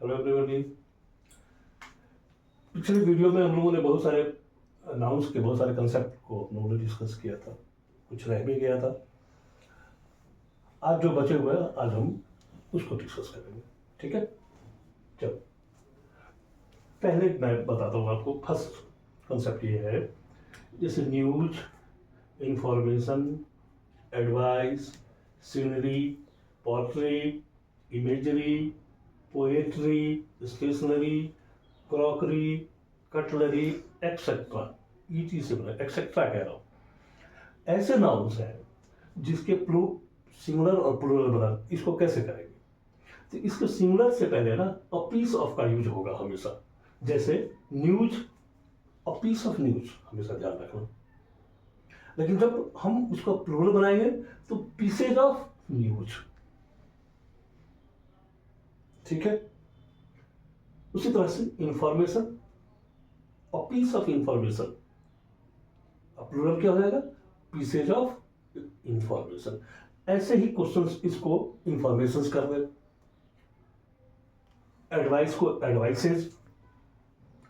Hello everybody. पिछले video में हम लोगों ने बहुत सारे नाउन्स के बहुत सारे कंसेप्ट को हम लोगों ने डिस्कस किया था, कुछ रह भी गया था। आज जो बचे हुए हैं आज हम उसको डिस्कस करेंगे, ठीक है। चलो पहले मैं बताता हूँ आपको। फर्स्ट कंसेप्ट ये है, जैसे news, information, advice, scenery, pottery, imagery, poetry, stationery, crockery, cutlery, etcetera. ये चीज से बना एक्सेट्रा कह रहा हूँ। ऐसे नाउन्स हैं जिसके सिंगुलर और प्लूरल बना। इसको कैसे करेंगे? तो इसके सिंगुलर से पहले ना अ पीस ऑफ का यूज होगा हमेशा। जैसे news, a piece of news, हमेशा ध्यान रखना। लेकिन जब हम उसका प्लूरल बनाएंगे तो पीसेज ऑफ न्यूज, ठीक है। उसी तरह से information, a piece of information, plural क्या हो जाएगा? Pieces of information. ऐसे ही क्वेश्चंस इसको इंफॉर्मेशंस कर दे, एडवाइस को एडवाइसेज,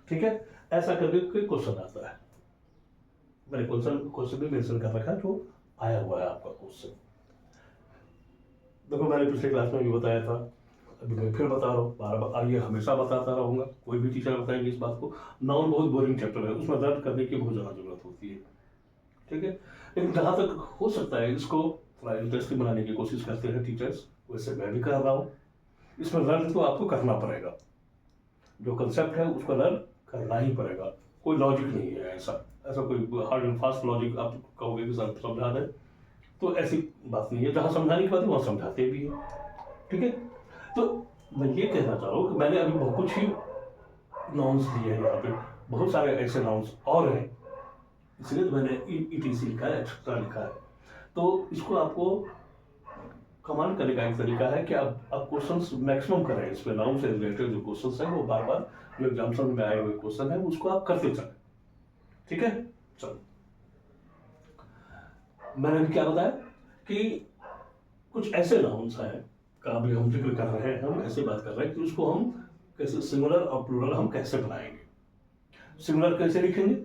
ठीक है। ऐसा करके कोई क्वेश्चन आता है। मैंने क्वेश्चन भी मेंशन कर रखा है जो आया हुआ है आपका क्वेश्चन। देखो मैंने पिछले क्लास में भी बताया था, अभी मैं फिर बता रहा हूँ, बार बार ये हमेशा बताता रहूंगा। कोई भी टीचर बताएंगे इस बात को। नाउन बहुत बोरिंग चैप्टर है, उसमें दर्द करने की बहुत ज़्यादा जरूरत होती है, ठीक है। लेकिन जहाँ तक हो सकता है इसको थोड़ा इंटरेस्टिंग बनाने की कोशिश करते हैं टीचर्स, वैसे मैं भी कर रहा हूँ। इसमें लर्न तो आपको करना पड़ेगा, जो कंसेप्ट है उसको लर्न करना ही पड़ेगा। कोई लॉजिक नहीं है ऐसा कोई हार्ड एंड फास्ट लॉजिक आप कहोगे कि समझा दें, तो ऐसी बात नहीं है। जहाँ समझाने की बात है वहाँ समझाते भी हैं, ठीक है। तो मैं ये कहना चाह रहा हूँ कि मैंने अभी बहुत कुछ ही नाउन्स दिए हैं यहाँ पे, बहुत सारे ऐसे नाउन्स और हैं, इसलिए तो मैंने ईटीसी लिखा है, एक्स्ट्रा लिखा है। तो इसको आपको कमांड करने का एक तरीका है कि आप क्वेश्चंस मैक्सिमम करें। इसमें नाउन से रिलेटेड जो क्वेश्चंस हैं वो बार बार जो एग्जाम्स में आए हुए क्वेश्चन है उसको आप करते चलें, ठीक है। चलो मैंने भी क्या बताया कि कुछ ऐसे नाउन्स हैं का अभी हम जिक्र कर रहे हैं, हम ऐसे बात कर रहे हैं कि उसको हम कैसे सिंगुलर और प्लूरल हम कैसे बनाएंगे, सिंगुलर कैसे लिखेंगे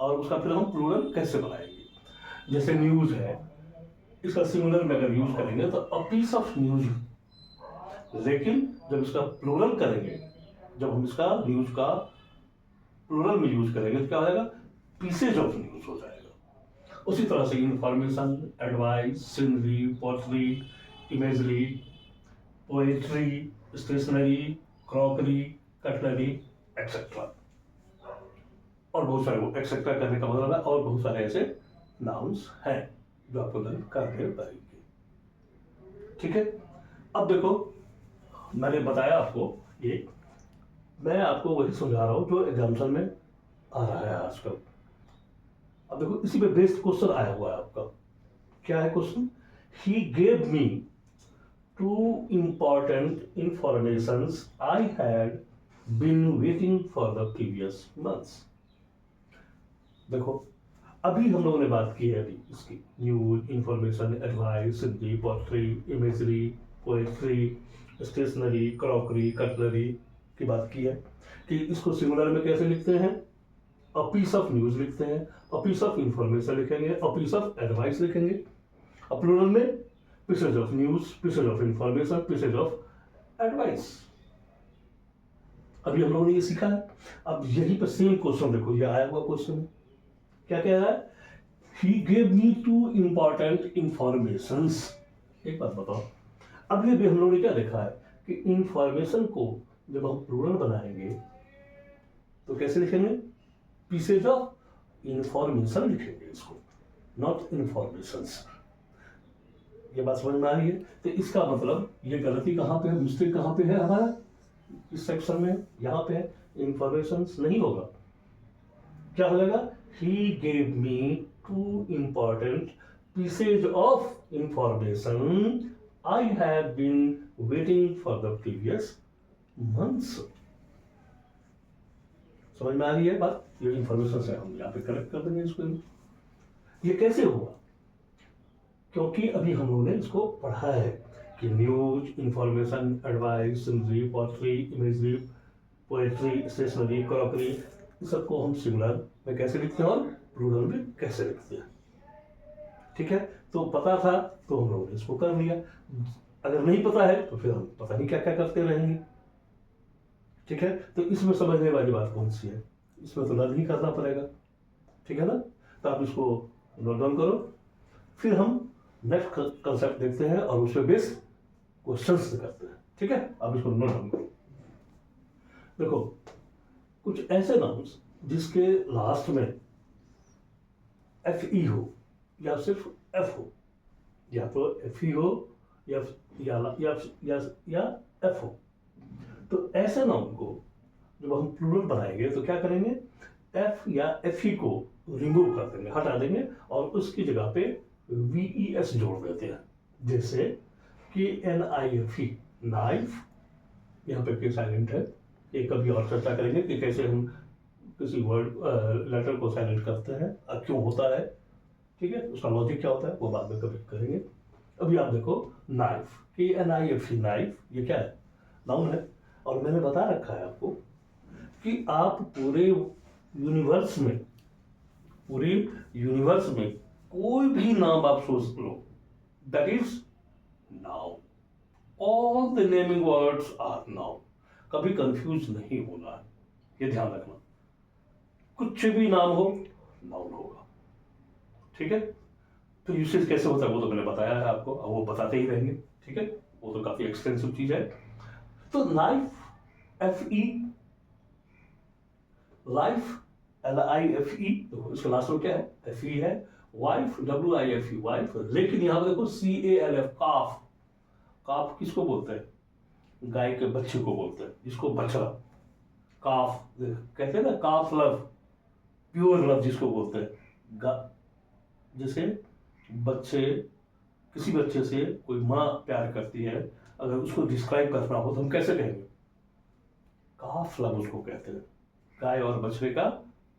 और उसका फिर हम प्लूरल कैसे बनाएंगे। जैसे न्यूज है, इसका सिंगुलर में अगर यूज करेंगे तो अ पीस ऑफ न्यूज, लेकिन जब इसका प्लूरल करेंगे, जब हम इसका न्यूज का प्लूरल में यूज करेंगे तो क्या हो जाएगा? पीसेज ऑफ न्यूज हो जाएगा। उसी तरह से information, advice, scenery, pottery, imagery, poetry, stationery, crockery, cutlery, etcetera. और बहुत सारे एक्सेट्रा करने का मतलब है और बहुत सारे ऐसे नाउन्स हैं जो आपको लर्न करने पड़ेंगे, ठीक है। अब देखो मैंने बताया आपको, ये मैं आपको वही समझा रहा हूँ जो एग्जाम्पल में आ रहा है आजकल। अब देखो इसी पे बेस्ड क्वेश्चन आया हुआ है आपका। क्या है question? He gave me 2 important informations I had been waiting for the previous months। देखो अभी हम लोगों ने बात की है अभी इसकी news, information, advice, scenery, pottery, imagery, poetry, stationery, crockery, cutlery की बात की है कि इसको सिंगुलर में कैसे लिखते हैं? अ पीस ऑफ न्यूज लिखते हैं, अ पीस ऑफ इंफॉर्मेशन लिखेंगे, अ पीस ऑफ एडवाइस लिखेंगे, अ प्लूरल में pieces of news, pieces of information, pieces of advice. अभी हम लोगों ने ये सीखा है। अब यहीं पर सेम क्वेश्चन देखो, ये आया हुआ क्वेश्चन है। क्या कह रहा है? He gave me 2 important informations। एक बात बताओ, अभी भी हम लोगों ने क्या देखा है कि इंफॉर्मेशन को जब हम प्लूरल बनाएंगे तो कैसे लिखेंगे? पीसेज ऑफ इंफॉर्मेशन लिखेंगे इसको, नॉट इंफॉर्मेशंस। ये बात समझ में आ रही है? तो इसका मतलब ये गलती कहाँ पे है, मिस्टेक कहाँ पे है हमारा इस सेक्शन में? यहाँ पे है, इंफॉर्मेशंस नहीं होगा। क्या हो जाएगा? He gave me 2 important pieces of information I have been waiting for the previous months। समझ में आ रही है बात? ये इंफॉर्मेशन से हम यहाँ पे कलेक्ट कर देंगे इसको। ये कैसे हुआ? क्योंकि अभी हम लोगों ने इसको पढ़ा है कि news, information, advice, scenery, pottery, imagery, poetry, stationery, crockery, इस सबको हम सिंगुलर में कैसे लिखते हैं और प्लूरल में कैसे लिखते हैं। ठीक है, तो पता था तो हम लोगों ने इसको कर लिया, अगर नहीं पता है तो फिर हम पता नहीं क्या क्या करते रहेंगे। ठीक है, तो इसमें समझने वाली बात कौन सी है, इसमें तो लर्न ही करना पड़ेगा। ठीक है ना, तो आप इसको नोट डाउन करो, फिर हम नेक्स्ट कंसेप्ट देखते हैं और उसमें बेस्ड क्वेश्चंस करते हैं। ठीक है, आप इसको नोट डाउन करो। देखो, कुछ ऐसे नाउन्स जिसके लास्ट में एफ ई हो या सिर्फ एफ हो, या तो एफ ई हो या एफ हो, तो ऐसे नाउन को जब हम प्लूरल बनाएंगे तो क्या करेंगे, एफ या एफ ई को रिमूव कर देंगे, हटा देंगे और उसकी जगह पे वी ई एस जोड़ देते हैं। जैसे कि N I F E, knife, यहाँ पे साइलेंट है, ये कभी और चर्चा करेंगे कि कैसे हम किसी वर्ड लेटर को साइलेंट करते हैं और क्यों होता है। ठीक है, उसका लॉजिक क्या होता है वो बाद में कभी करेंगे। अभी आप देखो, नाइफ, कि N I F E, knife, ये क्या है, नाउन है। और मैंने बता रखा है आपको कि आप पूरे यूनिवर्स में कोई भी नाम आप सोच लो, that is noun. All the naming words are noun. कभी कंफ्यूज नहीं होना है, ये ध्यान रखना। कुछ भी नाम हो, नाउन होगा। ठीक है, तो यूसेज कैसे होता है वो तो मैंने बताया है आपको, अब वो बताते ही रहेंगे। ठीक है, वो तो काफी एक्सटेंसिव चीज है। तो knife, F E, life, L I F ई, देखो इसके लास्ट में क्या है, एफ ई है। Wife, W I F E, wife, लेकिन यहां पर देखो सी ए एल एफ, काफ। काफ किसको बोलते हैं, गाय के बच्चे को बोलते हैं, जिसको बछड़ा, काफ कहते हैं ना, काफ लव, प्योर लव जिसको बोलते हैं। जैसे बच्चे, किसी बच्चे से कोई माँ प्यार करती है, अगर उसको डिस्क्राइब करना हो तो हम कैसे कहेंगे, काफ लव उसको कहते हैं, गाय और बछड़े का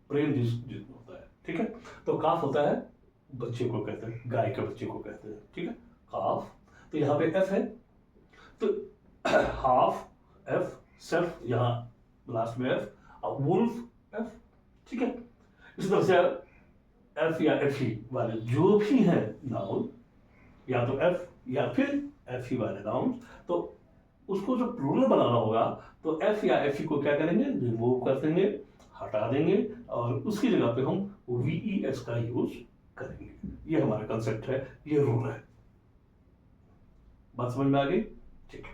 प्रेम जिस होता है। ठीक है, तो काफ होता है बच्चे को कहते हैं, गाय के बच्चे को कहते हैं। ठीक है, काफ। तो यहाँ पे एफ है, तो हाफ एफ, सेल्फ यहाँ लास्ट में एफ, और वुल्फ एफ। ठीक है, इस तरह से एफ या एफ ई वाले जो भी हैं नाउन, या तो एफ या फिर एफ ई वाले नाउन, तो उसको जो प्लूरल बनाना होगा तो एफ या एफ ई को क्या करेंगे, रिमूव कर देंगे, हटा देंगे और उसकी जगह पे हम वी ई एस का यूज करेंगे। ये हमारा कंसेप्ट है, ये रूल है। बात समझ में आ गई? ठीक है,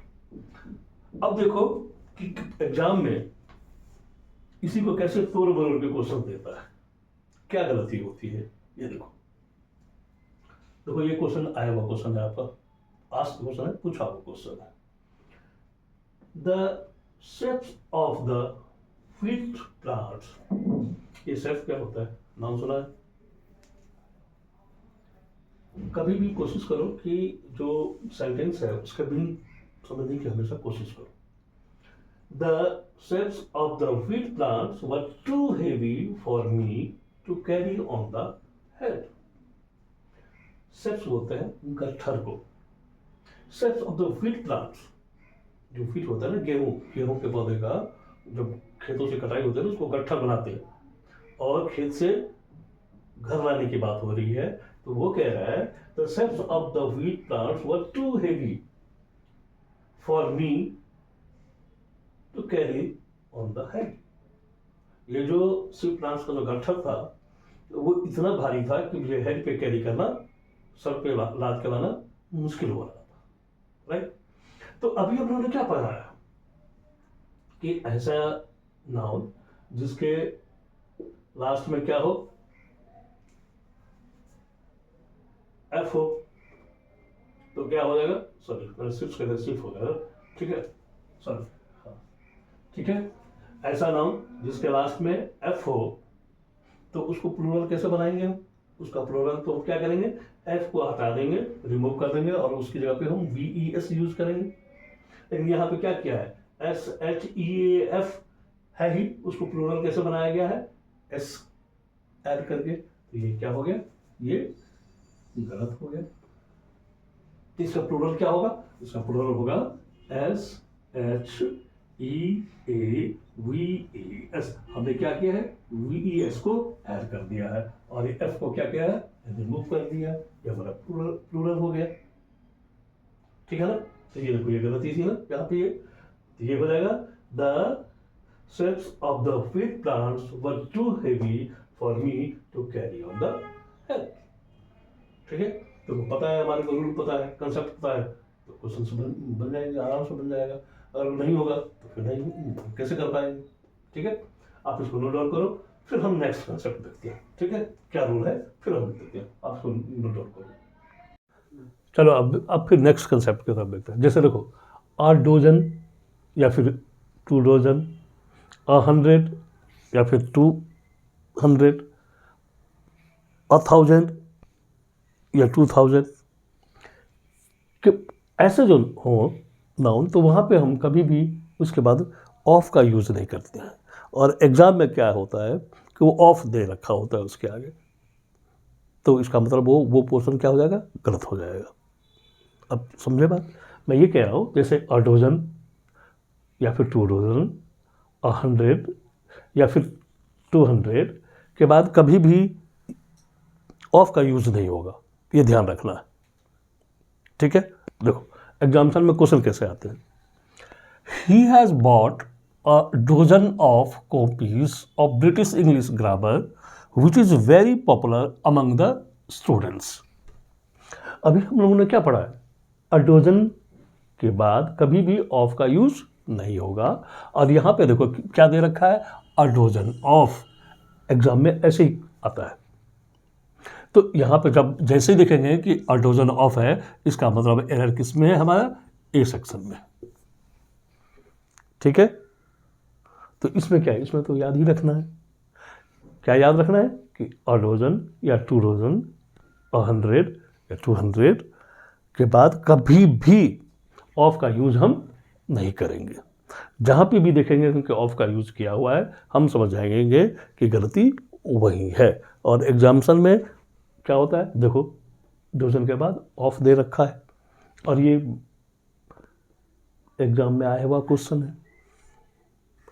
अब देखो कि एग्जाम में इसी को कैसे तोड़ मरोड़ के क्वेश्चन देता है, क्या गलती होती है। ये देखो, ये क्वेश्चन आया हुआ क्वेश्चन है आपका, आस्क्ड क्वेश्चन है, पूछा हुआ क्वेश्चन है। The shapes of the wheat plants, ये शेप क्या होता है, नाम सुना है? कभी भी कोशिश करो कि जो सेंटेंस है उसका मीनिंग समझने की हमेशा कोशिश करो। The shapes of the wheat plants were too heavy for me to carry on the head. Shapes बोलते हैं गट्ठर को। Shapes of the wheat plants, जो व्हीट होता है ना, गेहूं के पौधे का जब खेतों से कटाई होती है ना, उसको गट्ठर बनाते हैं, और खेत से घर लाने की बात हो रही है, तो वो कह रहा है the shapes of the wheat plants were too heavy for me to carry on the head. ये जो सीड प्लांट्स का जो गट्ठर था वो इतना भारी था कि मुझे हेड पे कैरी करना, सर पे लाद के लाना मुश्किल हो रहा था, राइट। तो अभी हम लोगों ने क्या पढ़ा है कि ऐसा नाउन जिसके लास्ट में क्या हो, एफ हो, तो क्या हो जाएगा, सॉरी मैंने सिर्फ हो जाएगा, ठीक है, सॉरी, हाँ ठीक है। ऐसा नाउन जिसके लास्ट में एफ हो तो उसको प्लूरल कैसे बनाएंगे हम, उसका प्लूरल तो क्या करेंगे, एफ को हटा देंगे, रिमूव कर देंगे और उसकी जगह पे हम वी ई एस यूज करेंगे। लेकिन यहाँ पे क्या किया है, एस एच ई एफ है ही, उसको प्लूरल कैसे बनाया गया है, एस ऐड करके, तो ये क्या हो गया, ये गलत हो गया। इसका प्लूरल क्या होगा? इसका प्लूरल होगा SHEAVES। हमने क्या किया है? VES को ऐड कर दिया है और ये F को क्या किया है? रिमूव कर दिया। ये हमारा प्लूरल हो गया, ठीक है ना? तो ये देखो, ये गलती थी ना यहाँ पे। ये हो जाएगा the steps of the fig plants were too heavy for me to carry on the head। ठीक है, तो पता है, हमारे को रूल पता है, कंसेप्ट पता है, तो क्वेश्चन बन जाएंगे, आराम से बन जाएगा। अगर नहीं होगा तो फिर नहीं, कैसे कर पाएंगे? ठीक है, आप इसको नोट डाउन करो, फिर हम नेक्स्ट कंसेप्ट देखते हैं। ठीक है, क्या रूल है फिर हम देखते हैं, आप इसको नोट डाउन करो। चलो अब फिर नेक्स्ट कंसेप्ट की तरफ देखते हैं। जैसे देखो, 8 डोजन या फिर 2 डोजन, 100 या फिर 200, 1000 या 2000 कि ऐसे जो हो नाउन, तो वहाँ पे हम कभी भी उसके बाद ऑफ का यूज़ नहीं करते हैं। और एग्ज़ाम में क्या होता है कि वो ऑफ दे रखा होता है उसके आगे, तो इसका मतलब वो पोर्शन क्या हो जाएगा? गलत हो जाएगा। अब समझे बात? मैं ये कह रहा हूँ, जैसे 8 डोजन या फिर 2 डोजन, 100 या फिर 200 के बाद कभी भी ऑफ का यूज़ नहीं होगा, ये ध्यान रखना है। ठीक है, देखो एग्जाम्पल में क्वेश्चन कैसे आते हैं। He has bought a dozen of copies of British English grammar which is very popular among the students. अभी हम लोगों ने क्या पढ़ा है? अ डोजन के बाद कभी भी ऑफ का यूज़ नहीं होगा। और यहाँ पे देखो क्या दे रखा है? अ डोजन ऑफ। एग्जाम में ऐसे ही आता है। तो यहाँ पे जब जैसे ही देखेंगे कि अ डोजन ऑफ है, इसका मतलब एरर किस में है? हमारा ए सेक्शन में। ठीक है, तो इसमें क्या है? इसमें तो याद ही रखना है। क्या याद रखना है? कि अ डोजन या 2 डोजन, 100 या 200 के बाद कभी भी ऑफ का यूज़ हम नहीं करेंगे। जहाँ पे भी देखेंगे क्योंकि ऑफ का यूज़ किया हुआ है, हम समझ जाएंगे कि गलती वही है। और एग्जाम्पल में क्या होता है? देखो, डोजन के बाद ऑफ दे रखा है और ये एग्जाम में आया हुआ क्वेश्चन है।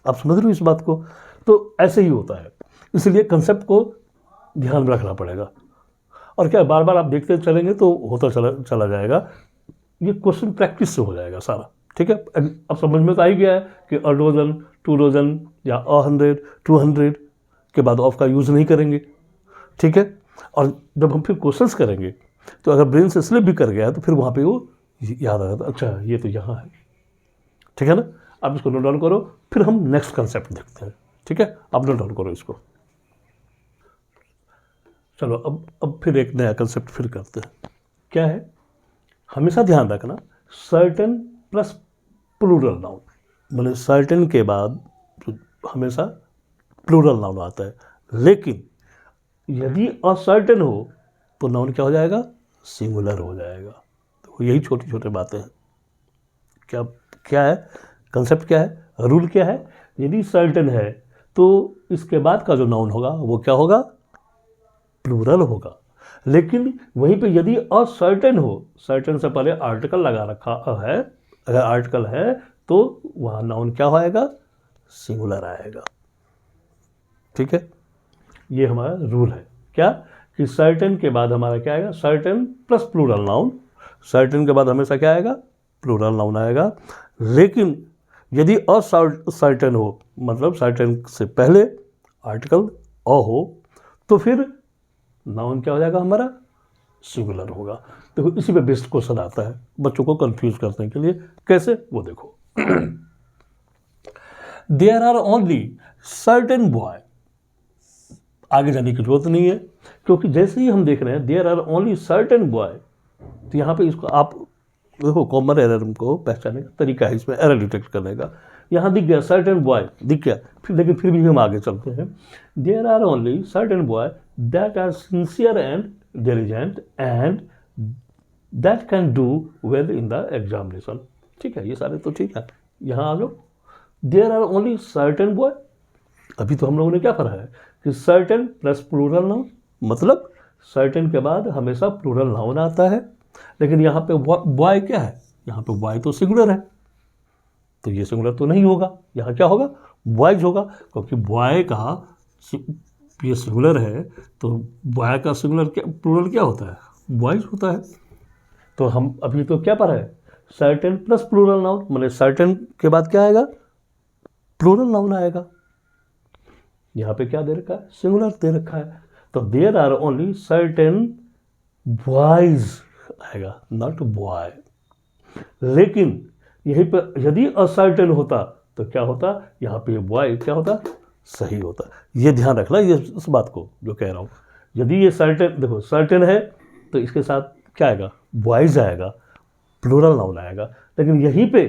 आप समझ रहे हो इस बात को? तो ऐसे ही होता है, इसलिए कंसेप्ट को ध्यान में रखना पड़ेगा। और क्या, बार बार आप देखते चलेंगे तो होता चला जाएगा। ये क्वेश्चन प्रैक्टिस से हो जाएगा सारा। ठीक है, अब समझ में तो आ ही गया है कि अ डोजन, 2 डोजन या 100, 200 के बाद ऑफ का यूज़ नहीं करेंगे। ठीक है, और जब हम फिर क्वेश्चंस करेंगे तो अगर ब्रेन से स्लिप भी कर गया तो फिर वहाँ पे वो याद आ जाता, अच्छा ये तो यहाँ है। ठीक है ना? आप इसको नोट डाउन करो, फिर हम नेक्स्ट कंसेप्ट देखते हैं। ठीक है, आप नोट डाउन करो इसको। चलो अब फिर एक नया कंसेप्ट फिर करते हैं। क्या है? हमेशा ध्यान रखना, सर्टेन प्लस प्लूरल नाउन, मतलब सर्टेन के बाद हमेशा प्लूरल नाउन आता है। लेकिन यदि असर्टेन हो तो नाउन क्या हो जाएगा? सिंगुलर हो जाएगा। तो यही छोटी छोटी बातें हैं। क्या है कंसेप्ट? क्या है रूल? क्या है? यदि सर्टेन है तो इसके बाद का जो नाउन होगा वो क्या होगा? प्लूरल होगा। लेकिन वहीं पे यदि असर्टेन हो, सर्टेन से पहले आर्टिकल लगा रखा है, अगर आर्टिकल है तो वहाँ नाउन क्या होएगा? सिंगुलर आएगा। ठीक है, ये हमारा रूल है। क्या कि सर्टेन के बाद हमारा क्या आएगा? Certain plus plural noun. Certain के बाद हमेशा क्या आएगा? प्लूरल नाउन आएगा। लेकिन यदि असर्टेन हो, मतलब सर्टेन से पहले आर्टिकल अ हो, तो फिर नाउन क्या हो जाएगा? हमारा सिंगुलर होगा। देखो इसी पे बेस्ट क्वेश्चन आता है बच्चों को कंफ्यूज करने के लिए। कैसे? वो देखो, there are only certain boy. आगे जाने की जरूरत नहीं है, क्योंकि जैसे ही हम देख रहे हैं there are only certain boy, तो यहाँ पे इसको आप देखो, कॉमन एरर को पहचानने का तरीका है, इसमें एरर डिटेक्ट करने का। यहाँ दिख गया सर्टेन बॉय, दिख गया, लेकिन फिर भी हम आगे चलते हैं। There are only certain boy that are sincere and diligent and that can do well in the examination. ठीक है, ये सारे तो ठीक है। यहाँ आ जाओ, there are only certain boy. अभी तो हम लोगों ने क्या पढ़ा है कि सर्टेन प्लस प्लूरल नाउन, मतलब सर्टेन के बाद हमेशा प्लूरल नाउन आता है। लेकिन यहाँ पे बॉय क्या है, यहाँ पे बॉय तो सिंगुलर है, तो ये सिंगुलर तो नहीं होगा, यहाँ क्या होगा, बॉयज होगा, क्योंकि बॉय का ये सिंगुलर है, तो बॉय का सिंगुलर क्या प्लूरल क्या होता है, बॉयज होता है। तो हम अभी तो क्या पढ़ा है, सर्टेन प्लस प्लूरल नाउन, मतलब सर्टेन के बाद क्या आएगा, प्लूरल नाउन आएगा। यहाँ पे क्या दे रखा है, सिंगुलर दे रखा है, तो there are only certain boys आएगा, नॉट बॉय। लेकिन यहीं पर यदि असर्टेन होता तो क्या होता, यहाँ पे बॉय क्या होता, सही होता। ये ध्यान रखना, ये इस बात को जो कह रहा हूँ, यदि ये सर्टेन, देखो सर्टेन है तो इसके साथ क्या आएगा, बॉयज आएगा, प्लूरल नाउन आएगा। लेकिन यहीं पे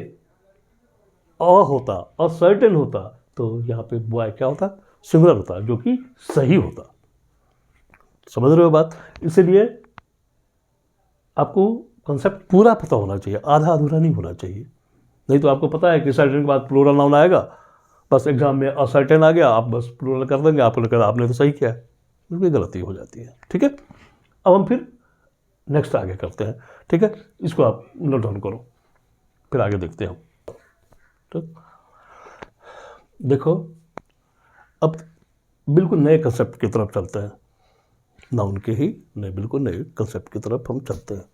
होता, असर्टेन होता, तो यहाँ पे बॉय क्या होता, सिंगुलर होता, जो कि सही होता। समझ रहे हो बात? इसलिए आपको कॉन्सेप्ट पूरा पता होना चाहिए, आधा अधूरा नहीं होना चाहिए। नहीं तो आपको पता है कि सर्टेन के बाद प्लूरल नाउन आएगा, बस एग्जाम में असर्टेन आ गया, आप बस प्लूरल कर देंगे, आपको कहना आपने तो सही किया है, इसमें गलती हो जाती है। ठीक है, अब हम फिर नेक्स्ट आगे करते हैं। ठीक है, इसको आप नोट डाउन करो, फिर आगे देखते हैं हम। तो देखो, अब बिल्कुल नए कंसेप्ट की तरफ चलते हैं, नाउन के ही बिल्कुल नए कंसेप्ट की तरफ हम चलते हैं।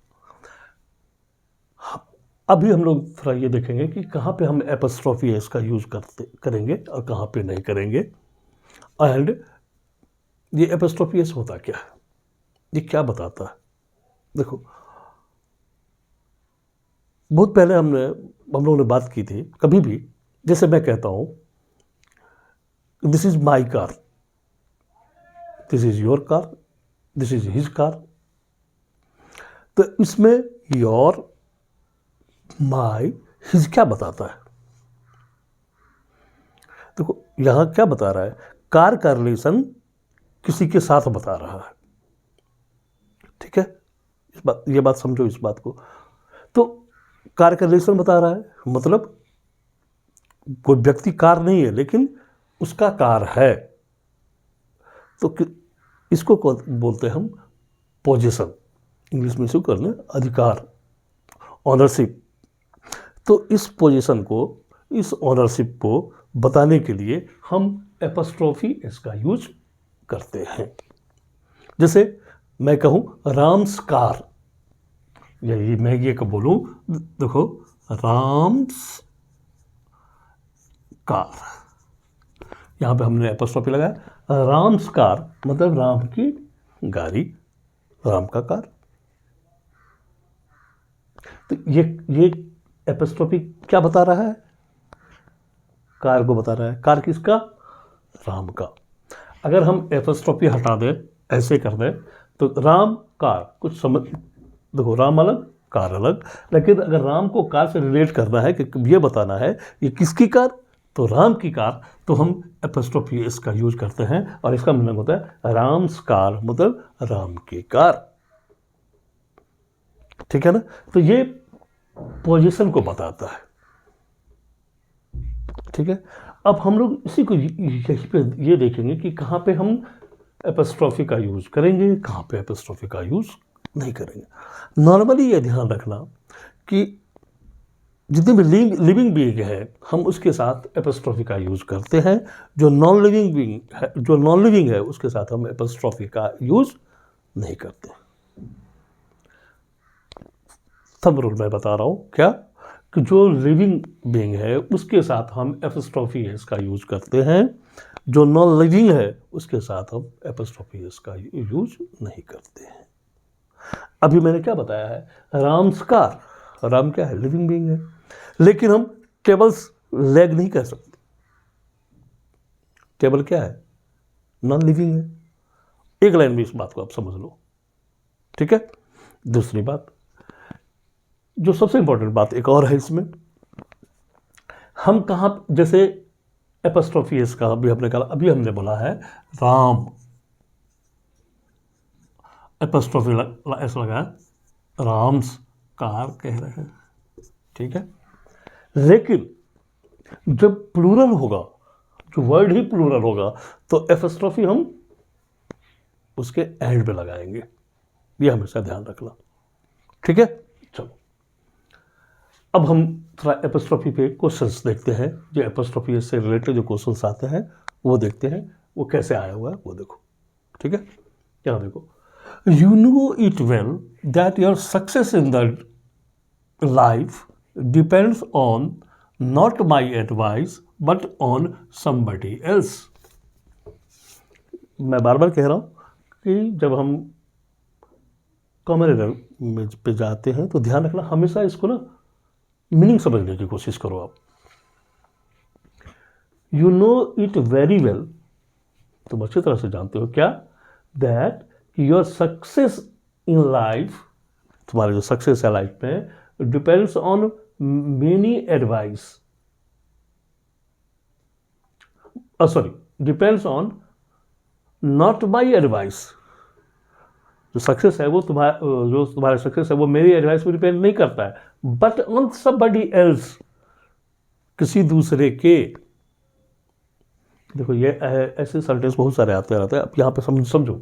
अभी हम लोग थोड़ा ये देखेंगे कि कहाँ पे हम एपस्ट्रॉफी एस का यूज़ करेंगे और कहाँ पे नहीं करेंगे, एंड ये एपस्ट्रॉफी एस होता क्या है, ये क्या बताता है। देखो, बहुत पहले हम लोगों ने बात की थी, कभी भी जैसे मैं कहता हूँ this is my car, this is your car, this is his car, तो इसमें योर, माई, हिज क्या बताता है। देखो यहां क्या बता रहा है, कार का रिलेशन किसी के साथ बता रहा है। ठीक है, ये बात समझो, इस बात को। तो कार का रिलेशन बता रहा है, मतलब कोई व्यक्ति कार नहीं है लेकिन उसका कार है, तो इसको बोलते हैं हम पोजीशन, इंग्लिश में इसको करने अधिकार, ऑनरशिप। तो इस पोजीशन को, इस ऑनरशिप को बताने के लिए हम एपस्ट्रॉफी एस का यूज करते हैं। जैसे मैं कहूं राम्स कार, यही मैं ये कब बोलूं, देखो राम्स कार, यहां पे हमने एपस्ट्रॉफी लगाया, राम्स कार मतलब राम की गाड़ी, राम का कार। तो ये एपस्ट्रॉफी क्या बता रहा है, कार को बता रहा है। कार किसका, राम का। अगर हम एपस्ट्रॉफी हटा दें, ऐसे कर दें, तो राम कार कुछ समझ, देखो राम अलग कार अलग, लेकिन अगर राम को कार से रिलेट करना है कि ये बताना है ये किसकी कार, तो राम की कार, तो हम एपस्ट्रॉफी इसका यूज करते हैं, और इसका मीनिंग होता है राम्स कार, मतलब राम की कार। ठीक है ना, तो ये पोजीशन को बताता है। ठीक है, अब हम लोग इसी को यहीं पे ये देखेंगे कि कहाँ पे हम एपस्ट्रॉफी का यूज करेंगे, कहाँ पे एपस्ट्रॉफी का यूज नहीं करेंगे। नॉर्मली ये ध्यान रखना कि जितने भी लिविंग बीइंग है हम उसके साथ एपस्ट्रॉफी का यूज करते हैं, जो नॉन लिविंग है उसके साथ हम एपस्ट्रॉफी का यूज नहीं करते। थंब रूल मैं बता रहा हूँ क्या, कि जो लिविंग बीइंग है उसके साथ हम एपस्ट्रॉफी एस का यूज करते हैं, जो नॉन लिविंग है उसके साथ हम एपस्ट्रॉफी एस का यूज नहीं करते हैं। अभी मैंने क्या बताया है, राम्स कार, राम क्या है, लिविंग बीइंग है, लेकिन हम टेबल्स लेग नहीं कह सकते। टेबल क्या है, नॉन लिविंग है। एक लाइन में इस बात को आप समझ लो। ठीक है, दूसरी बात, जो सबसे इंपॉर्टेंट बात एक और है इसमें, हम कहाँ, जैसे एपस्ट्रॉफी एस का अभी हमने बोला है राम, एपस्ट्रॉफी एस लगाया, राम्स कार कह रहे हैं। ठीक है, लेकिन जब प्लूरल होगा, जो वर्ड ही प्लूरल होगा, तो एपस्ट्रॉफी हम उसके एंड पे लगाएंगे, ये हमेशा ध्यान रखना। ठीक है, चलो अब हम थोड़ा एपोस्ट्रोफी पे क्वेश्चंस देखते हैं, जो एपोस्ट्रोफी से रिलेटेड जो क्वेश्चंस आते हैं वो देखते हैं, वो कैसे आया हुआ है वो देखो। ठीक है, क्या देखो, you know it well that your success in the life depends on not my advice but on somebody else। मैं बार बार कह रहा हूँ कि जब हम कॉमन एरर में पे जाते हैं तो ध्यान रखना, हमेशा इसको ना मीनिंग समझने की कोशिश करो आप। You know it very well, तुम अच्छी तरह से जानते हो क्या, that your success in life, तुम्हारा जो सक्सेस है लाइफ में, depends on many advice, sorry, depends on not my advice. जो सक्सेस है वो तुम्हारा सक्सेस है वो मेरी एडवाइस पर डिपेंड नहीं करता है, बट ऑन समबडी एल्स, किसी दूसरे के। देखो ये ऐसे सेंटेंस बहुत सारे आते रहते हैं। अब यहाँ पे समझो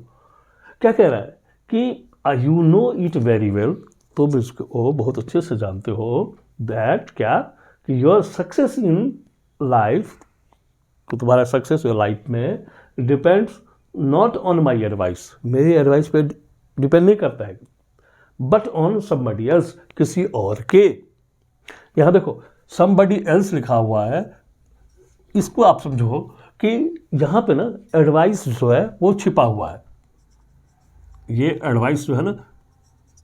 क्या कह रहा है कि you know it very well, तुम इसको बहुत अच्छे से जानते हो, दैट क्या, कि योर सक्सेस इन लाइफ, तुम्हारा सक्सेस योर लाइफ में depends not on my advice, मेरी एडवाइस पे डिपेंड नहीं करता है, बट ऑन समबडी एल्स, किसी और के। यहाँ देखो समबडी एल्स लिखा हुआ है, इसको आप समझो कि यहाँ पे ना एडवाइस जो है वो छिपा हुआ है, ये एडवाइस जो है ना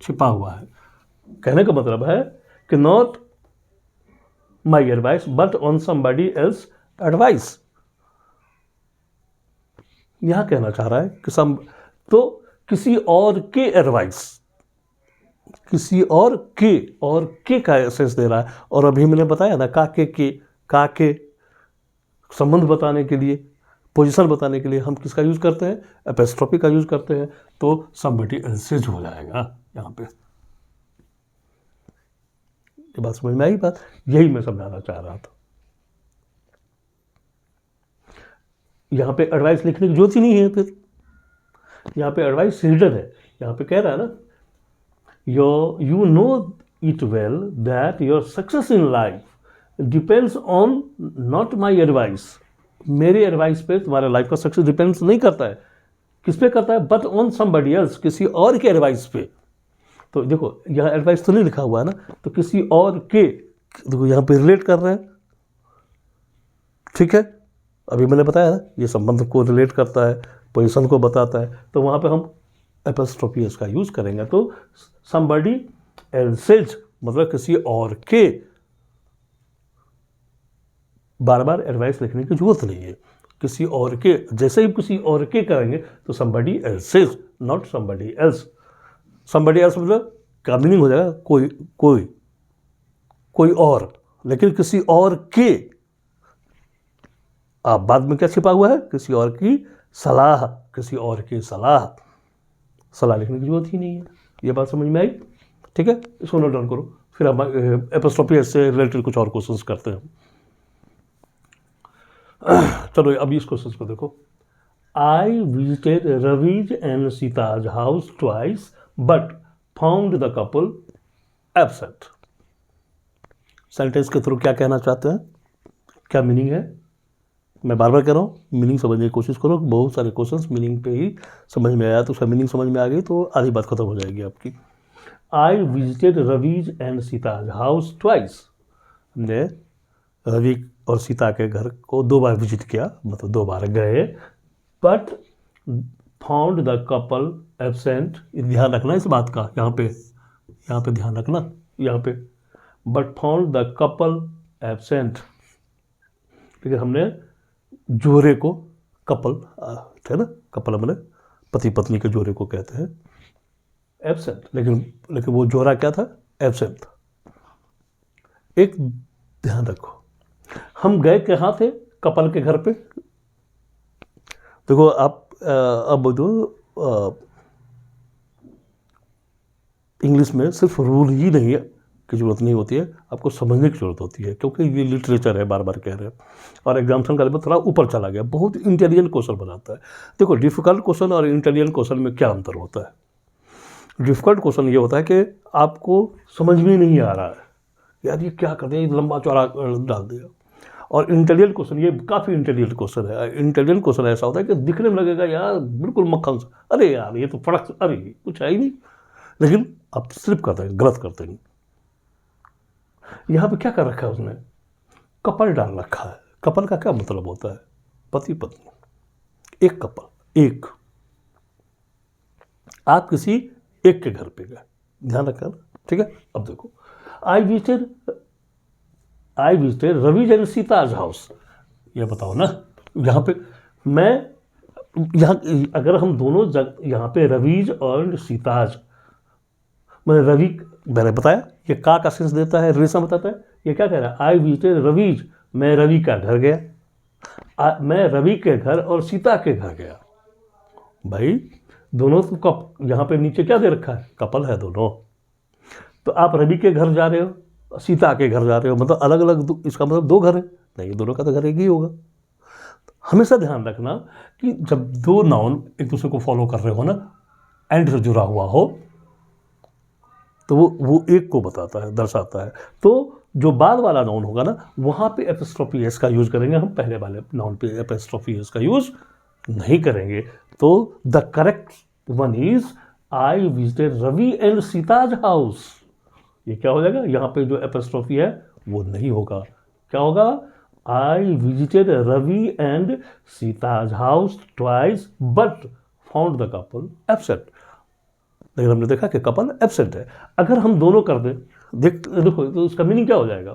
छिपा हुआ है। कहने का मतलब है कि not my advice but on somebody else advice. यहां कहना चाह रहा है कि तो किसी और के एडवाइस, किसी और के का एसेंस दे रहा है। और अभी मैंने बताया ना का के संबंध बताने के लिए, पोजीशन बताने के लिए हम किसका यूज करते हैं, एपोस्ट्रोफी का यूज करते हैं, तो समबडी एल्सेज हो जाएगा यहां पे। ये बात समझ में आई? बात यही मैं समझाना चाह रहा था। यहां पे एडवाइस लिखने की जरूरत ही नहीं है, फिर यहां पे एडवाइस हिडन है। यहां पे कह रहा है ना, you know it well that your success in life depends on not my advice, मेरी एडवाइस पे तुम्हारे लाइफ का सक्सेस डिपेंड्स नहीं करता है, किस पे करता है, बट ऑन समबडी एल्स, किसी और के एडवाइस पे। तो देखो यहाँ एडवाइस तो नहीं लिखा हुआ है ना, तो किसी और के, देखो यहाँ पे रिलेट कर रहे हैं। ठीक है, अभी मैंने बताया ना ये संबंध को रिलेट करता है, पोजीशन को बताता है, तो वहाँ पे हम एपोस्ट्रोफी का यूज करेंगे। तो समबडी एल्सेज मतलब किसी और के, बार बार एडवाइस लिखने की जरूरत नहीं है, किसी और के। जैसे ही किसी और के करेंगे तो somebody else's, not somebody else. Somebody else मतलब का मीनिंग हो जाएगा कोई और, लेकिन किसी और के, आप बाद में क्या छिपा हुआ है, किसी और की सलाह, किसी और की सलाह लिखने की जरूरत ही नहीं है। ये बात समझ में आई? ठीक है, इसको नोट डाउन करो, फिर हम एपोस्ट्रोफी से रिलेटेड कुछ और क्वेश्चंस करते हैं। चलो अभी इस क्वेश्चन को देखो। I visited Ravi's and Sita's house twice but found the couple absent. Sentence के थ्रू क्या कहना चाहते हैं, क्या मीनिंग है? मैं बार बार कह रहा हूँ, मीनिंग समझने की कोशिश करो। बहुत सारे क्वेश्चंस मीनिंग पे ही समझ में आया, तो उसका मीनिंग समझ में आ गई तो आधी बात खत्म हो जाएगी आपकी। I visited Ravi's and Sita's house twice, हमने रवि और सीता के घर को 2 बार विजिट किया, मतलब 2 बार गए। But found the couple absent, ध्यान रखना इस बात का, यहाँ पे ध्यान रखना, यहाँ पे but found the couple absent, लेकिन हमने जोड़े को, कपल थे ना, कपल हमने पति पत्नी के जोड़े को कहते हैं एब्सेंट, लेकिन वो जोड़ा क्या था, एब्सेंट था। एक ध्यान रखो, हम गए कहाँ थे, कपल के घर पे। देखो आप अब जो इंग्लिश में सिर्फ रूल ही नहीं है की जरूरत नहीं होती है, आपको समझने की जरूरत होती है, क्योंकि ये लिटरेचर है, बार बार कह रहे हैं, और एग्जाम्पल का लेवल थोड़ा ऊपर चला गया, बहुत इंटेलिजेंट क्वेश्चन बनाता है। देखो डिफिकल्ट क्वेश्चन और इंटेलिजेंट क्वेश्चन में क्या अंतर होता है? डिफ़िकल्ट क्वेश्चन ये होता है कि आपको समझ में नहीं आ रहा है, यार ये क्या कर दिया, ये लंबा चौड़ा डाल दिया। और इंटेलिजेंट क्वेश्चन, ये काफ़ी इंटेलिजेंट क्वेश्चन है। इंटेलिजेंट क्वेश्चन ऐसा होता है कि दिखने में लगेगा यार बिल्कुल मक्खन सा, अरे यार ये तो फड़क, अरे कुछ है ही नहीं, लेकिन आप स्लिप करते हैं, गलत करते हैं। यहाँ पे क्या कर रखा है उसने, कपल डाल रखा है। कपल का क्या मतलब होता है, पति पत्नी, एक कपल, एक, आप किसी एक के घर पे गए, ध्यान रखना, ठीक है। अब देखो, I visited Ravi's and Sita's house, ये बताओ ना, यहाँ पे मैं, यहाँ अगर हम दोनों यहाँ पे रवीज और सीताज, मैंने रवि, मैंने बताया ये का सेंस देता है, रिलेशन बताता है। ये क्या कह रहा है, आई विजिटेड रवीज, मैं रवि का घर गया, मैं रवि के घर और सीता के घर गया। भाई दोनों तो यहाँ पे नीचे क्या दे रखा है, कपल है दोनों। तो आप रवि के घर जा रहे हो, सीता के घर जा रहे हो, मतलब अलग अलग, इसका मतलब दो घर है नहीं, दोनों का तो घर एक ही होगा। हमेशा ध्यान रखना कि जब दो नाउन एक दूसरे को फॉलो कर रहे हो ना, एंड से जुड़ा हुआ हो, तो वो एक को बताता है, दर्शाता है। तो जो बाद वाला नाउन होगा ना, वहाँ पे एपिस्ट्रोफी एस का यूज़ करेंगे हम, पहले वाले नाउन पे एपिस्ट्रोफी एस का यूज़ नहीं करेंगे। तो the correct one is I visited Ravi and Sita's house. ये क्या हो जाएगा, यहाँ पे जो एपिस्ट्रोफी है वो नहीं होगा, क्या होगा, I visited Ravi and Sita's house twice but found the couple absent. लेकिन हमने देखा कि कपल एब्सेंट है। अगर हम दोनों कर दें, देखो तो उसका मीनिंग क्या हो जाएगा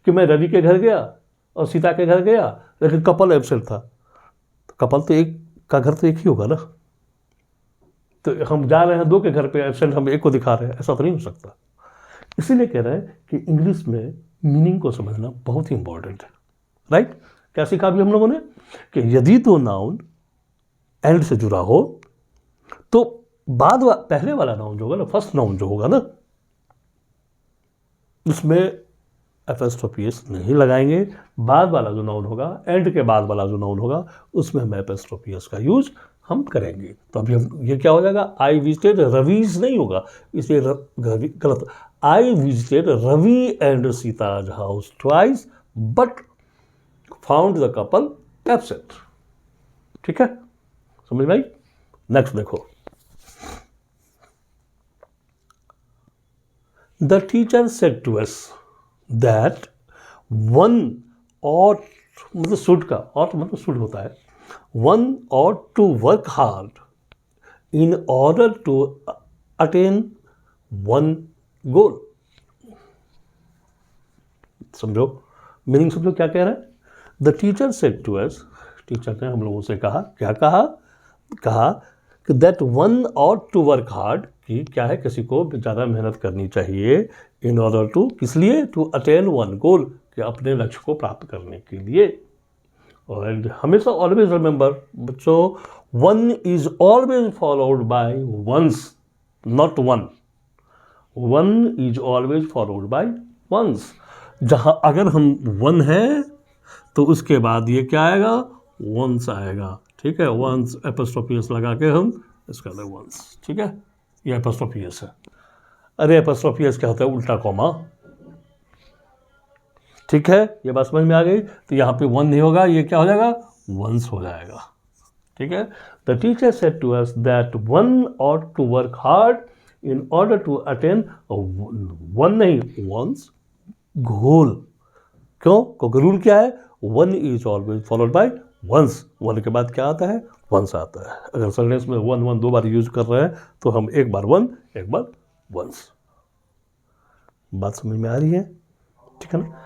कि मैं रवि के घर गया और सीता के घर गया, लेकिन कपल एब्सेंट था। तो कपल तो एक का घर तो एक ही होगा ना, तो हम जा रहे हैं दो के घर पे, एब्सेंट हम एक को दिखा रहे हैं, ऐसा तो नहीं हो सकता। इसीलिए कह रहे हैं कि इंग्लिश में मीनिंग को समझना बहुत ही इंपॉर्टेंट है, राइट। क्या सीखा अभी हम लोगों ने कि यदि तो नाउन एंड से जुड़ा हो तो पहले वाला नाउन जो होगा ना, फर्स्ट नाउन जो होगा ना, उसमें एपिस्ट्रोफी एस नहीं लगाएंगे। बाद वाला जो नाउन होगा, एंड के बाद वाला जो नाउन होगा, उसमें हम एपिस्ट्रोफी एस का यूज हम करेंगे। तो अभी हम, ये क्या हो जाएगा, आई विजिटेड रवीज नहीं होगा, इसलिए गलत। I visited Ravi and Sita's house twice but found the couple absent. ठीक है, समझ में आई। नेक्स्ट देखो, the teacher said to us that one ought, मतलब शुड का, ought मतलब शुड होता है, one ought to work hard in order to attain one goal. समझो मीनिंग, समझो क्या कह रहा है। The teacher said to us, teacher ने हम लोगों से कहा, क्या कहा, कहा कि that one ought to work hard, कि क्या है, किसी को ज़्यादा मेहनत करनी चाहिए, इन ऑर्डर टू, किस लिए, टू अटेन वन गोल, कि अपने लक्ष्य को प्राप्त करने के लिए। और हमेशा ऑलवेज रिमेंबर बच्चों, one is always followed by one's, not one. One is always followed by one's. जहां अगर हम वन है तो उसके बाद ये क्या आएगा, वंस आएगा। ठीक है, वंस एपिस्ट्रोफी एस लगा के हम इसका अंदर वंस। ठीक है, ये एपिस्ट्रोफी एस है। अरे एपिस्ट्रोफी एस क्या होता है, उल्टा कॉमा। ठीक है, ये बात समझ में आ गई। तो यहाँ पे वन नहीं होगा, ये क्या हो जाएगा, वंस हो जाएगा। ठीक है, the teacher said to us that one ought to work hard in order to attain, one नहीं, वंस गोल। क्यों, क्योंकि रूल क्या है, one is always followed by one's. One के बाद क्या आता है, वंस आता है। अगर सेंटेंस में वन वन दो बार यूज कर रहे हैं तो हम एक बार वन, एक बार वंस। बात समझ में आ रही है, ठीक है ना।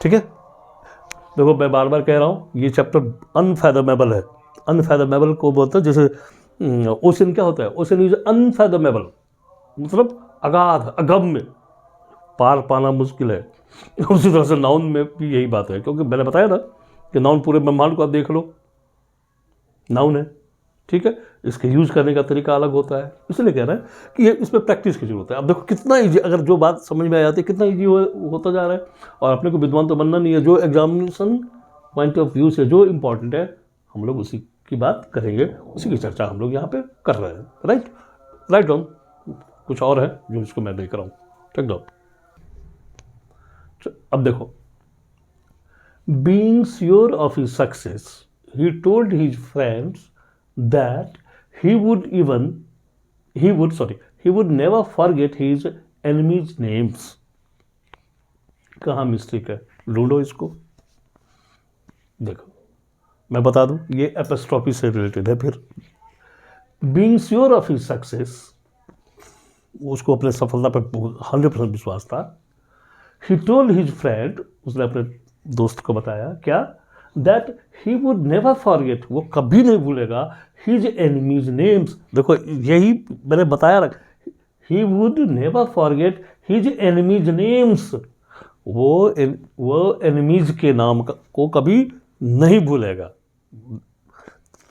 ठीक है, देखो मैं बार बार कह रहा हूँ, ये चैप्टर अनफैथमेबल है। अनफैथमेबल को बोलते हैं, जैसे ओशन क्या होता है, ओशन इज अनफैथमेबल, मतलब अगाध, अगम्य, पार पाना मुश्किल है। उसी तरह से नाउन में भी यही बात है, क्योंकि मैंने बताया ना कि नाउन पूरे ब्रह्मांड को आप देख लो, नाउन है। ठीक है, इसके यूज करने का तरीका अलग होता है, इसलिए कह रहे हैं कि ये इसमें प्रैक्टिस की जरूरत है। अब देखो कितना ईजी, अगर जो बात समझ में आ जाती है कितना ईजी होता जा रहा है। और अपने को विद्वान तो बनना नहीं है, जो एग्जामिनेशन पॉइंट ऑफ व्यू से जो इम्पोर्टेंट है हम लोग उसी की बात करेंगे, उसी की चर्चा हम लोग यहाँ पे कर रहे हैं। राइट, राइट डाउन, कुछ और है जो इसको मैं देख रहा हूँ, ठीक दो। अब देखो, being sure of his success, he told his friends that he would never forget his enemies' names. कहाँ मिस्टेक है, ढूंढो इसको। देखो मैं बता दूं, ये एपिस्ट्रॉफी से रिलेटेड है। फिर being sure of his success, उसको अपने सफलता पर 100% विश्वास था। ही टोल्ड हिज फ्रेंड, उसने अपने दोस्त को बताया क्या, that he would never forget, वो कभी नहीं भूलेगा हिज एनिमीज नेम्स। देखो यही मैंने बताया ना, he would never forget his enemies names, वो एनिमीज के नाम को कभी नहीं भूलेगा।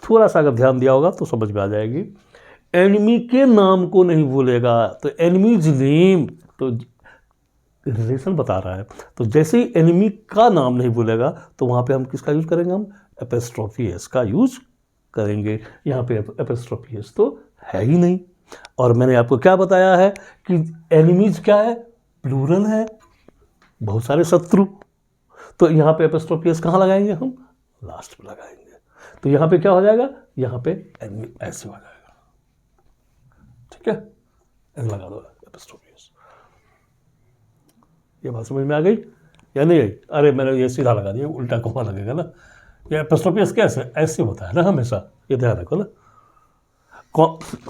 थोड़ा सा अगर ध्यान दिया होगा तो समझ में आ जाएगी। एनिमी के नाम को नहीं भूलेगा, तो एनिमीज नेम, तो रिलेशन बता रहा है। तो जैसे ही एनिमी का नाम नहीं भूलेगा तो वहाँ पे हम किसका यूज करेंगे, हम एपिस्ट्रॉफी एस का यूज करेंगे। यहाँ पे एपिस्ट्रॉफी एस तो है ही नहीं। और मैंने आपको क्या बताया है कि एनिमीज क्या है, प्लूरल है, बहुत सारे शत्रु। तो यहाँ पे एपिस्ट्रॉफी एस कहाँ लगाएंगे, हम लास्ट में लगाएंगे। तो यहाँ पे क्या हो जाएगा, यहाँ पे एनिमी ऐसे हो जाएगा, ठीक है, ऐसे लगा दो एपिस्ट्रॉफी एस। ये बात समझ में आ गई या नहीं आई? अरे मैंने ये सीधा लगा दिया, उल्टा कॉमा लगेगा ना। ये एपिस्ट्रॉफी एस कैसे ऐसे होता है ना हमेशा, ये ध्यान रखो ना।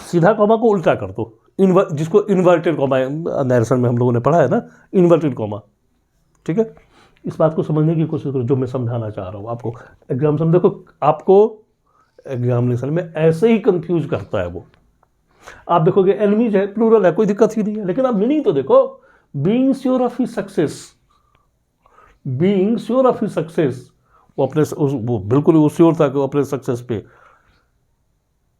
सीधा कॉमा को उल्टा कर दो, जिसको इन्वर्टेड कॉमा नरेशन में हम लोगों ने पढ़ा है ना, इन्वर्टेड कॉमा, ठीक है। इस बात को समझने की कोशिश करो जो मैं समझाना चाह रहा हूँ आपको। एग्जामिनेशन देखो, आपको एग्जामिनेशन में ऐसे ही कंफ्यूज करता है वो। आप देखोगे एनिमीज है, प्लूरल है, कोई दिक्कत ही नहीं है, लेकिन आप मीनिंग तो देखो। Being sure of his success, being sure of his success, वो अपने वो बिल्कुल वो श्योर था कि वो अपने सक्सेस पे।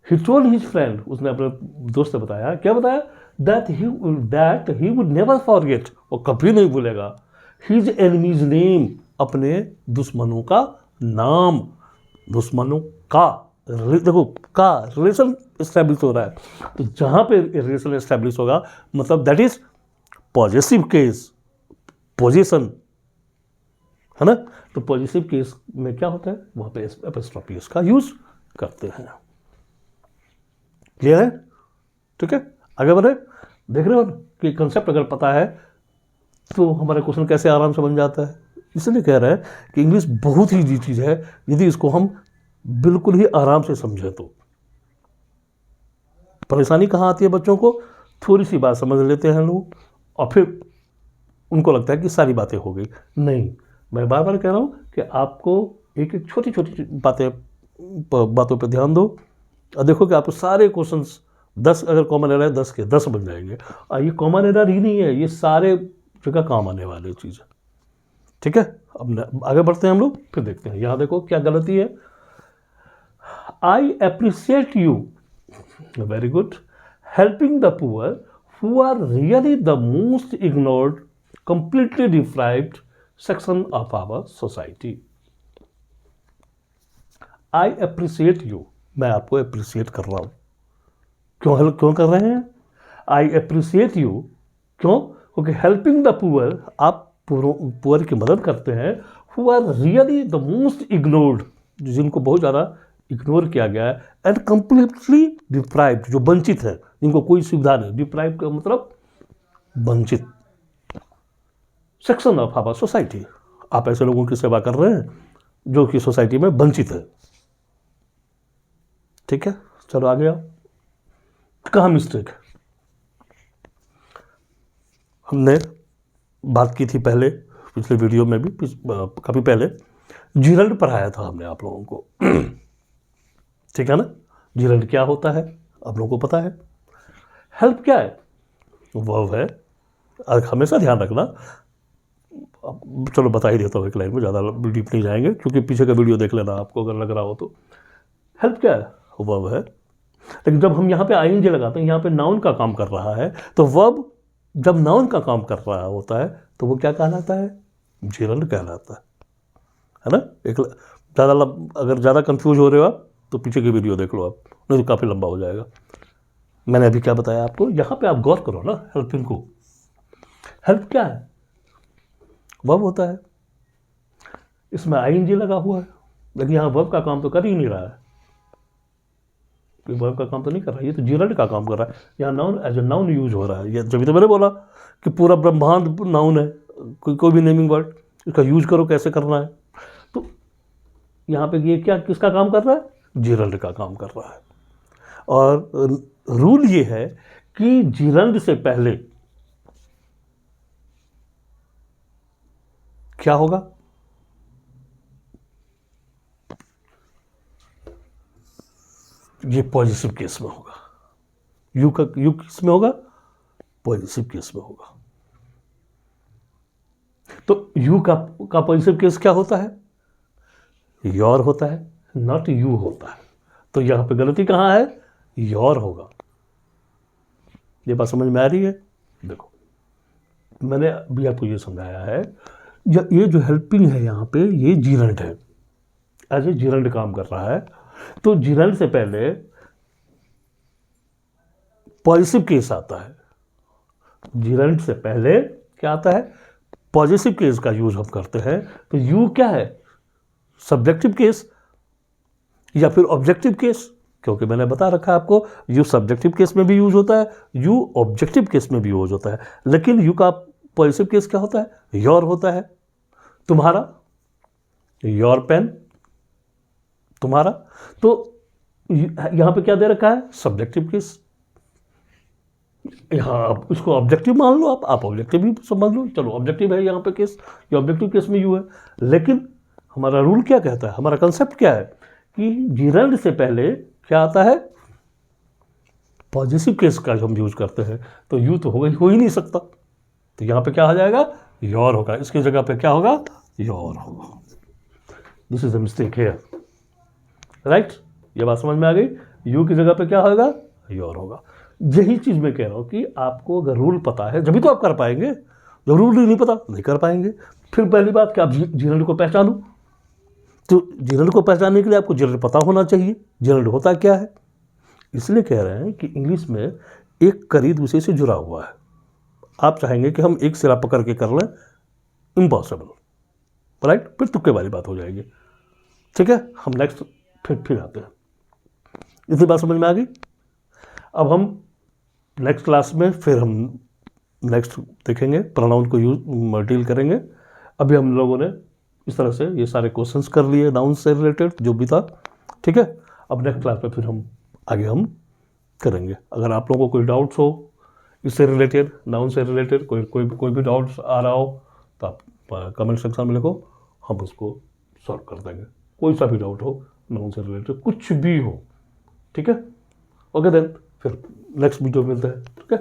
ही टोल्ड हिज फ्रेंड, उसने अपने दोस्त से बताया, क्या बताया, that he would never forget, वो कभी नहीं भूलेगा हिज एनिमीज नेम, अपने दुश्मनों का नाम। दुश्मनों का, देखो का रिलेशन एस्टैब्लिश हो रहा है, तो जहां पे रिलेशन एस्टैब्लिश होगा मतलब that is positive case, position है ना। तो पॉजिटिव केस में क्या होता है, वहां पे एपिस्ट्रॉफी एस का यूज करते हैं। क्लियर है, ठीक है, आगे बढ़े। देख रहे हो कि कंसेप्ट अगर पता है तो हमारा क्वेश्चन कैसे आराम से बन जाता है। इसलिए कह रहा है कि इंग्लिश बहुत ही ईजी चीज़ है, यदि इसको हम बिल्कुल ही आराम से समझें तो। परेशानी कहाँ आती है बच्चों को, थोड़ी सी बात समझ लेते हैं लोग और फिर उनको लगता है कि सारी बातें हो गई। नहीं, मैं बार बार कह रहा हूँ कि आपको एक एक छोटी छोटी बातों पर ध्यान दो और देखो कि आपको सारे क्वेश्चंस 10 अगर कॉमन एरर है 10 के 10 बन जाएंगे। और ये कॉमन एरर ही नहीं है, ये सारे जगह काम आने वाली चीज़ है, ठीक है। अब आगे बढ़ते हैं हम लोग, फिर देखते हैं। यहाँ देखो क्या गलती है। I appreciate you, very good, helping the poor who are really the most ignored, completely deprived section of our society. I appreciate you, मैं आपको अप्रिशिएट कर रहा हूं। क्यों कर रहे हैं? आई अप्रिशिएट यू, क्यों? क्योंकि हेल्पिंग द पुअर, आप पुअर की मदद करते हैं, who are really the most ignored, जिनको बहुत ज़्यादा इग्नोर किया गया है, एंड कंप्लीटली डिप्राइव्ड, जो वंचित है, जिनको कोई सुविधा नहीं। डिप्राइव्ड का मतलब वंचित, सेक्शन ऑफ आवर सोसाइटी। आप ऐसे लोगों की सेवा कर रहे हैं जो कि सोसाइटी में वंचित है, ठीक है। चलो आगे आओ, कहाँ मिस्टेक है। हमने बात की थी पहले, पिछले वीडियो में भी, काफ़ी पहले जीरल्ड पढ़ाया था हमने आप लोगों को, ठीक है ना। जीरल्ड क्या होता है आप लोगों को पता है। हेल्प क्या है, वर्ब है। हमेशा ध्यान रखना, चलो बता ही देता हूँ एक लाइन में, ज़्यादा डीप नहीं जाएंगे क्योंकि पीछे का वीडियो देख लेना आपको अगर लग रहा हो तो। हेल्प क्या है, वर्ब है। लेकिन जब हम यहाँ पे आईएनजी लगाते हैं, यहाँ पे नाउन का काम कर रहा है, तो वर्ब जब नाउन का काम कर रहा होता है तो वो क्या कहलाता है, जीरल्ड कहलाता है ना। एक अगर ज़्यादा कंफ्यूज हो रहे हो आप तो पीछे की वीडियो देख लो आप, नहीं तो काफ़ी लंबा हो जाएगा। मैंने अभी क्या बताया आपको, यहाँ पे आप गौर करो ना हेल्पिंग को। हेल्प क्या है? वर्ब होता है, इसमें आईएनजी लगा हुआ है, लेकिन यहाँ वर्ब का काम तो कर ही नहीं रहा है, वर्ब का काम तो नहीं कर रहा है, ये तो जीरंड का काम कर रहा है। यहाँ noun as a noun use हो रहा है। ये जब तो मैंने बोला कि पूरा ब्रह्मांड नाउन है, कोई भी नेमिंग वर्ड, इसका यूज करो कैसे करना है। तो यहाँ पे ये क्या किसका काम कर रहा है? जीरंड का काम कर रहा है। और रूल ये है कि जीरंड से पहले क्या होगा? ये पॉजिटिव केस में होगा। यू किस में होगा? पॉजिटिव केस में होगा। तो यू का पॉजिटिव केस क्या होता है? योर होता है, नॉट यू होता है। तो यहां पे गलती कहां है? योर होगा। ये बात समझ में आ रही है? देखो, मैंने अभी आपको ये समझाया है, ये जो हेल्पिंग है यहाँ पे, ये जीरंड है, एज ए जीरंड काम कर रहा है। तो जीरंड से पहले पॉजिटिव केस आता है। जीरंड से पहले क्या आता है? पॉजिटिव केस का यूज हम करते हैं। तो यू क्या है? सब्जेक्टिव केस या फिर ऑब्जेक्टिव केस, क्योंकि मैंने बता रखा है आपको, यू सब्जेक्टिव केस में भी यूज होता है, यू ऑब्जेक्टिव केस में भी यूज होता है। लेकिन यू का पॉजिटिव केस क्या होता है? योर होता है। तुम्हारा, योर पेन, तुम्हारा। तो यहां पे क्या दे रखा है? Subjective case. यहां आप इसको ऑब्जेक्टिव मान लो, आप ऑब्जेक्टिव भी समझ लो, चलो ऑब्जेक्टिव है यहाँ पे केस, ये ऑब्जेक्टिव केस में यू है। लेकिन हमारा रूल क्या कहता है, हमारा कंसेप्ट क्या है कि जीरंड से पहले क्या आता है? पॉजिटिव केस का हम यूज करते हैं। तो यू तो हो ही नहीं सकता, तो यहाँ पे क्या आ जाएगा? योर होगा। इसकी जगह पे क्या होगा? योर होगा। This is a mistake here, right? ये बात समझ में आ गई? यू की जगह पे क्या होगा? योर होगा। यही चीज मैं कह रहा हूं कि आपको अगर रूल पता है जब भी तो आप कर पाएंगे, जब रूल ही नहीं पता नहीं कर पाएंगे। फिर पहली बात कि आप जीरंड को पहचानो। तो जीरंड को पहचानने के लिए आपको जीरंड पता होना चाहिए, जीरंड होता क्या है। इसलिए कह रहे हैं कि इंग्लिश में एक कड़ी दूसरे से जुड़ा हुआ है। आप चाहेंगे कि हम एक सिरा पकड़ के कर लें, इम्पॉसिबल, राइट? फिर तुक्के वाली बात हो जाएगी। ठीक है, हम नेक्स्ट फिर आते हैं। इतनी बात समझ में आ गई? अब हम नेक्स्ट क्लास में फिर हम नेक्स्ट देखेंगे, प्रोनाउन को यूज डील करेंगे। अभी हम लोगों ने इस तरह से ये सारे क्वेश्चंस कर लिए नाउन से रिलेटेड जो भी था। ठीक है, अब नेक्स्ट क्लास में फिर हम आगे हम करेंगे। अगर आप लोगों को कोई डाउट्स हो इससे रिलेटेड, नाउन से रिलेटेड, कोई भी डाउट्स आ रहा हो तो आप कमेंट सेक्शन में लिखो, हम उसको सॉल्व कर देंगे। कोई सा भी डाउट हो नाउन से रिलेटेड, कुछ भी हो, ठीक है? ओके देन, फिर नेक्स्ट वीडियो मिलते हैं। ठीक है।